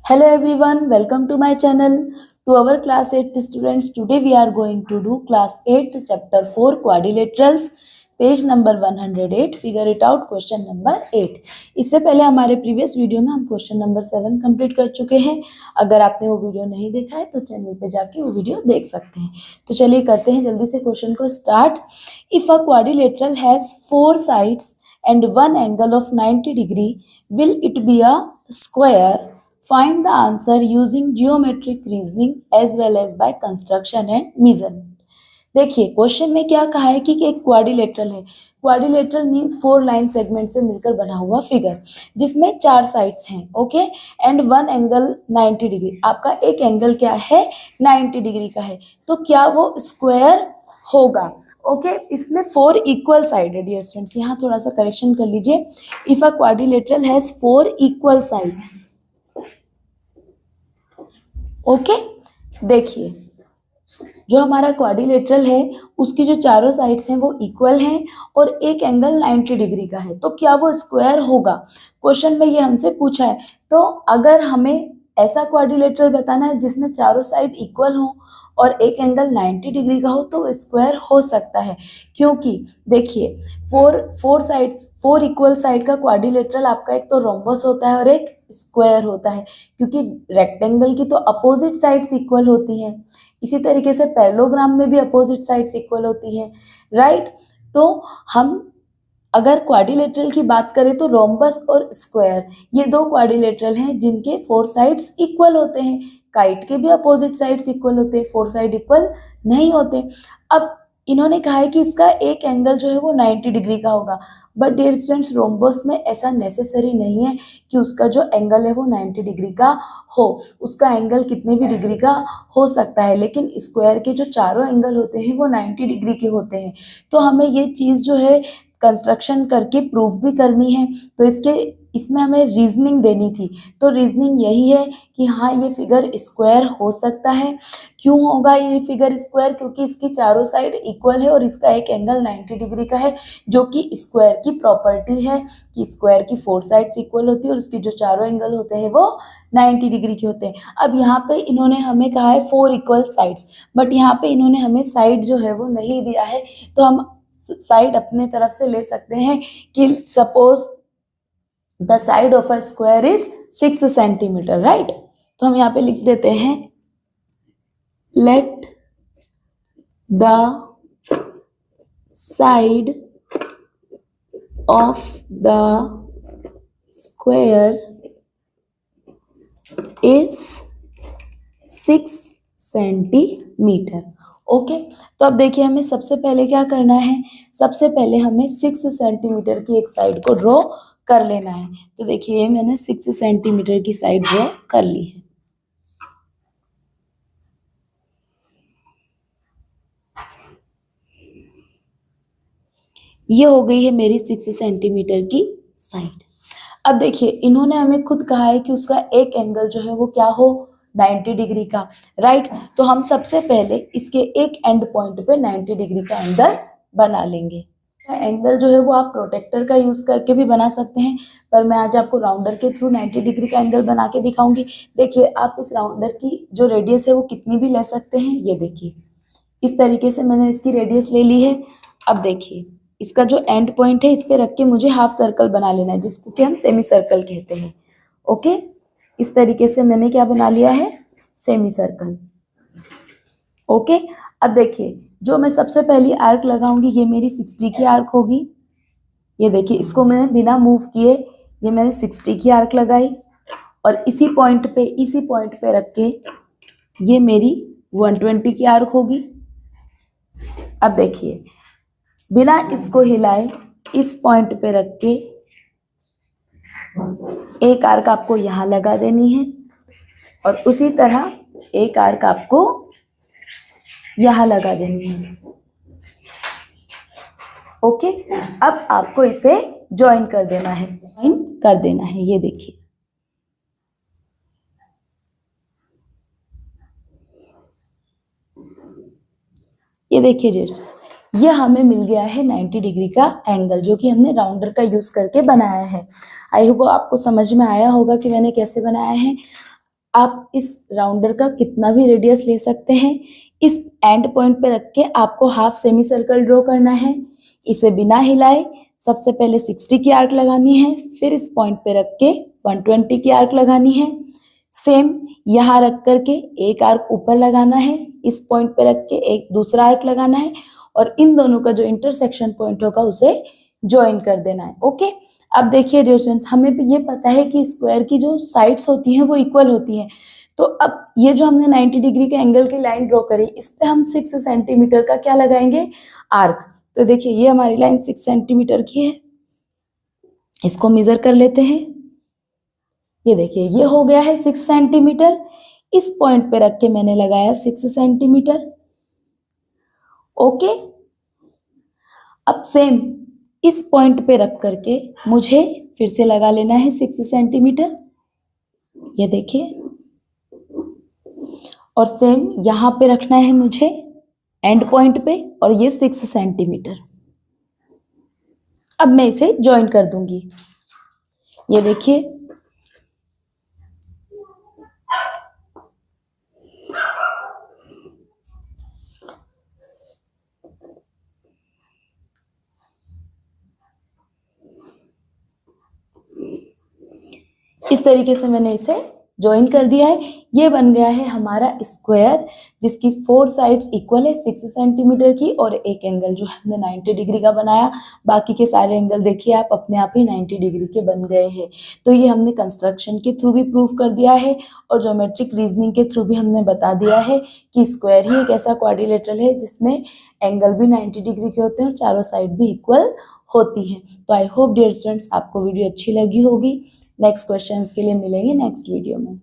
Hello everyone, welcome to my channel. To our class 8th students, today we are going to do class 8th chapter 4 quadrilaterals, page number 108, figure it out question number 8। इससे पहले हमारे previous video में हम question number 7 complete कर चुके हैं। अगर आपने वो वीडियो नहीं देखा है तो चैनल पे जाके वो वीडियो देख सकते हैं। तो चलिए करते हैं जल्दी से क्वेश्चन को start. If a quadrilateral has 4 sides and one angle of 90 degree, will it be a square? Find the answer using geometric reasoning as well as by construction and measurement। देखिए क्वेश्चन में क्या कहा है कि एक quadrilateral है। Quadrilateral means 4 line segment से मिलकर बना हुआ फिगर जिसमें 4 साइड्स हैं, okay, and one angle 90 degree. आपका एक एंगल क्या है, 90 डिग्री का है, तो क्या वो स्क्वायर होगा? ओके, इसमें 4 इक्वल साइड है डियर स्टूडेंट्स। यहाँ थोड़ा सा करेक्शन कर लीजिए। If a quadrilateral has 4 equal sides, okay, देखिए जो हमारा क्वाड्रिलेटरल है उसकी जो चारों साइड्स हैं वो इक्वल हैं और एक एंगल 90 डिग्री का है, तो क्या वो स्क्वायर होगा? क्वेश्चन में ये हमसे पूछा है। तो अगर हमें ऐसा क्वाड्रिलेटरल बताना है जिसमें चारों साइड इक्वल हो और एक एंगल 90 डिग्री का हो तो स्क्वायर हो सकता है, क्योंकि देखिए 4 इक्वल साइड का क्वाड्रिलेटरल आपका एक तो रोम्बस होता है और एक स्क्वायर होता है, क्योंकि रेक्टेंगल की तो अपोजिट साइड्स इक्वल होती हैं। इसी तरीके से पैरेललोग्राम में भी अपोजिट साइड्स इक्वल होती हैं, राइट। तो हम अगर क्वाड्रिलेटरल की बात करें तो रोम्बस और स्क्वायर ये 2 क्वाड्रिलेटरल हैं जिनके 4 साइड्स इक्वल होते हैं। काइट के भी अपोजिट साइड्स इक्वल होते हैं, 4 साइड इक्वल नहीं होते। अब इन्होंने कहा है कि इसका एक एंगल जो है वो 90 डिग्री का होगा, बट डियर स्टूडेंट्स रोम्बस में ऐसा नेसेसरी नहीं है कि उसका जो एंगल है वो 90 डिग्री का हो। उसका एंगल कितने भी डिग्री का हो सकता है, लेकिन स्क्वायर के जो चारों एंगल होते हैं वो 90 डिग्री के होते हैं। तो हमें ये चीज़ जो है कंस्ट्रक्शन करके प्रूफ भी करनी है, तो इसमें हमें रीजनिंग देनी थी। तो रीजनिंग यही है कि हाँ ये फिगर स्क्वायर हो सकता है। क्यों होगा ये फिगर स्क्वायर? क्योंकि इसकी चारों साइड इक्वल है और इसका एक एंगल 90 डिग्री का है, जो कि स्क्वायर की प्रॉपर्टी है कि स्क्वायर की 4 साइड्स इक्वल होती है और उसके जो चारों एंगल होते हैं वो 90 डिग्री के होते हैं। अब यहाँ पे इन्होंने हमें कहा है 4 इक्वल साइड्स, बट यहाँ पे इन्होंने हमें साइड जो है वो नहीं दिया है, तो हम साइड अपने तरफ से ले सकते हैं कि suppose the side of a square is 6 centimetre, right. तो हम यहाँ पे लिख देते हैं let the side of the square is 6 centimetre. Okay, तो अब देखिए हमें सबसे पहले क्या करना है, सबसे पहले हमें 6 सेंटीमीटर की एक साइड को ड्रॉ कर लेना है। तो देखिए मैंने 6 सेंटीमीटर की साइड ड्रॉ कर ली है। ये हो गई है मेरी 6 सेंटीमीटर की साइड। अब देखिए इन्होंने हमें खुद कहा है कि उसका एक एंगल जो है वो क्या हो, 90 डिग्री का, राइट। तो हम सबसे पहले इसके एक एंड पॉइंट पे 90 डिग्री का एंगल बना लेंगे। एंगल जो है वो आप प्रोटेक्टर का यूज करके भी बना सकते हैं, पर मैं आज आपको राउंडर के थ्रू 90 डिग्री का एंगल बना के दिखाऊंगी। देखिए आप इस राउंडर की जो रेडियस है वो कितनी भी ले सकते हैं। ये देखिए इस तरीके से मैंने इसकी रेडियस ले ली है। अब देखिए इसका जो एंड पॉइंट है इस पे रख के मुझे हाफ सर्कल बना लेना है, जिसको कि हम सेमी सर्कल कहते हैं। ओके, इस तरीके से मैंने क्या बना लिया है, सेमी सर्कल। ओके, अब देखिए जो मैं सबसे पहली आर्क लगाऊंगी ये मेरी 60 की आर्क होगी। ये देखिए इसको मैंने बिना मूव किए ये मैंने 60 की आर्क लगाई और इसी पॉइंट पे रख के ये मेरी 120 की आर्क होगी। अब देखिए बिना इसको हिलाए इस पॉइंट पे रख के एक आर्क आपको यहाँ लगा देनी है और उसी तरह एक आर्क आपको यहाँ लगा देनी है। ओके, अब आपको इसे ज्वाइन कर देना है, ये देखिए। ये देखिए डियर्स, ये हमें मिल गया है 90 डिग्री का एंगल, जो कि हमने राउंडर का यूज करके बनाया है। आई होप आपको समझ में आया होगा कि मैंने कैसे बनाया है। आप इस राउंडर का कितना भी रेडियस ले सकते हैं। इस एंड पॉइंट पे रख के आपको हाफ सेमी सर्कल ड्रॉ करना है। इसे बिना हिलाए सबसे पहले 60 की आर्क लगानी है, फिर इस पॉइंट पे रख के 120 की आर्क लगानी है। सेम यहाँ रख करके एक आर्क ऊपर लगाना है, इस पॉइंट पे रख के एक दूसरा आर्क लगाना है और इन दोनों का जो इंटरसेक्शन पॉइंट होगा उसे ज्वाइन कर देना है। ओके, अब देखिए डियर स्टूडेंट्स, हमें भी ये पता है कि स्क्वायर की जो साइड्स होती हैं वो इक्वल होती हैं। तो अब ये जो हमने 90 डिग्री के एंगल की लाइन ड्रॉ करी, इस पे हम 6 सेंटीमीटर का क्या लगाएंगे, आर्क। तो देखिए ये हमारी लाइन 6 सेंटीमीटर की है, इसको मेजर कर लेते हैं। ये देखिए ये हो गया है 6 सेंटीमीटर। इस पॉइंट पे रख के मैंने लगाया 6 सेंटीमीटर। ओके, अब सेम इस पॉइंट पे रख करके मुझे फिर से लगा लेना है 6 सेंटीमीटर। ये देखिए, और सेम यहाँ पे रखना है मुझे एंड पॉइंट पे और ये 6 सेंटीमीटर। अब मैं इसे ज्वाइन कर दूंगी। ये देखिए, इस तरीके से मैंने इसे ज्वाइन कर दिया है। ये बन गया है हमारा स्क्वायर जिसकी 4 साइड्स इक्वल है 6 सेंटीमीटर की, और एक एंगल जो हमने 90 डिग्री का बनाया। बाकी के सारे एंगल देखिए आप अपने आप ही 90 डिग्री के बन गए हैं। तो ये हमने कंस्ट्रक्शन के थ्रू भी प्रूव कर दिया है और ज्योमेट्रिक रीजनिंग के थ्रू भी हमने बता दिया है कि स्क्वायर ही एक ऐसा क्वाड्रिलेटरल है जिसमें एंगल भी 90 डिग्री के होते हैं और चारों साइड भी इक्वल होती हैं। तो आई होप डियर स्टूडेंट्स आपको वीडियो अच्छी लगी होगी। नेक्स्ट क्वेश्चंस के लिए मिलेंगे नेक्स्ट वीडियो में।